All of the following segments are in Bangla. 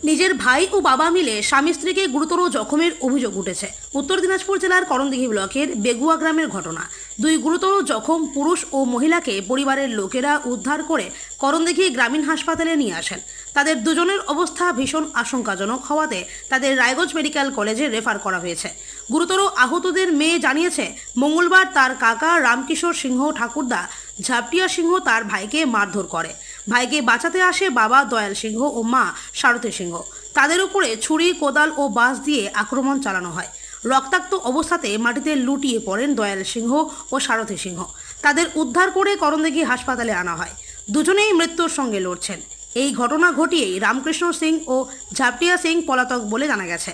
নিজের ভাই ও বাবা মিলে স্বামী স্ত্রীকে গুরুতর জখমের অভিযোগ উঠেছে। উত্তর দিনাজপুর জেলার করণদিঘি ব্লকের বেগুয়া গ্রামের ঘটনা। দুই গুরুতর জখম পুরুষ ও মহিলাকে পরিবারের লোকেরা উদ্ধার করে করণদিঘি গ্রামীণ হাসপাতালে নিয়ে আসেন। তাদের দুজনের অবস্থা ভীষণ আশঙ্কাজনক হওয়াতে তাদের রায়গঞ্জ মেডিকেল কলেজে রেফার করা হয়েছে। গুরুতর আহতদের মেয়ে জানিয়েছে, মঙ্গলবার তার কাকা রামকিশোর সিংহ ঠাকুরদা ঝাপটিয়া সিংহ তার ভাইকে মারধর করে। ভাইকে বাঁচাতে আসে বাবা দয়াল সিংহ ও মা সারথী সিংহ। তাদের উপরে ছুরি, কোদাল ও বাঁশ দিয়ে আক্রমণ চালানো হয়। রক্তাক্ত অবস্থাতে মাটিতে লুটিয়ে পড়েন দয়াল সিংহ ও সারথী সিংহ। তাদের উদ্ধার করে করণদিঘি হাসপাতালে আনা হয়। দুজনেই মৃত্যুর সঙ্গে লড়ছেন। এই ঘটনা ঘটিয়েই রামকৃষ্ণ সিং ও ঝাপটিয়া সিং পলাতক বলে জানা গেছে।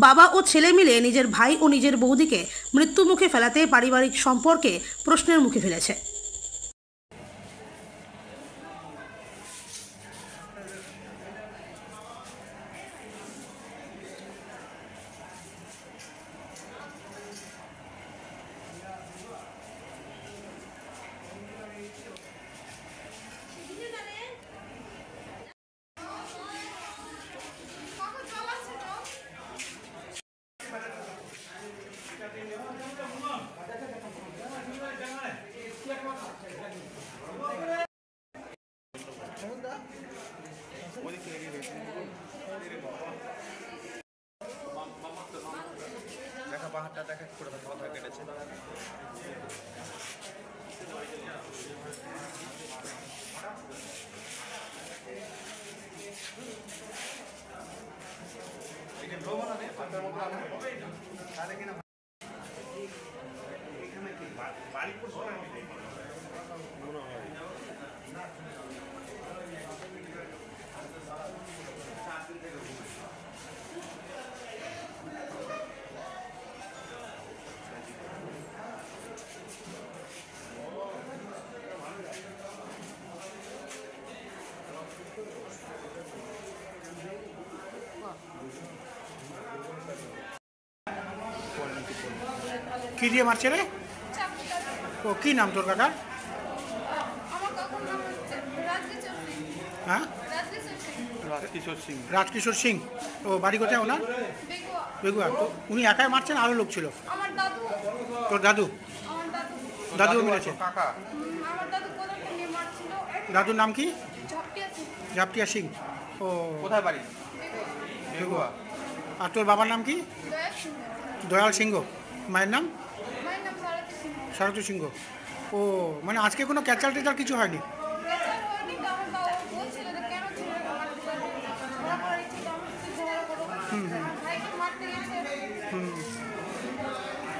বাবা ও ছেলে মিলে নিজের ভাই ও নিজের বৌদিকে মৃত্যু মুখে ফেলাতে পারিবারিক সম্পর্কে প্রশ্নের মুখে ফেলেছে। দেখা পাহাড়টা দেখা করে মাথা কেটেছে। কি দিয়ে মারছে রে? ও কি নাম তোর কাকার? হ্যাঁ, রাজকিশোর সিং। রাজকিশোর সিং। ও বাড়ি কোথায় ওনার? বেগুয়া। তো উনি একাই মারছেন, আরও লোক ছিল? তোর দাদু? দাদুও মেরেছে? কাকা। দাদুর নাম কি? ঝাপটিয়া সিং। ও কোথায় বাড়ি? বেগুয়া। আর তোর বাবার নাম কি? দয়াল সিংহ। মায়ের নাম? সারথী সিংহ। ও মানে আজকে কোনো ক্যাচাল টেচাল কিছু হয়নি? হুম হুম হুম।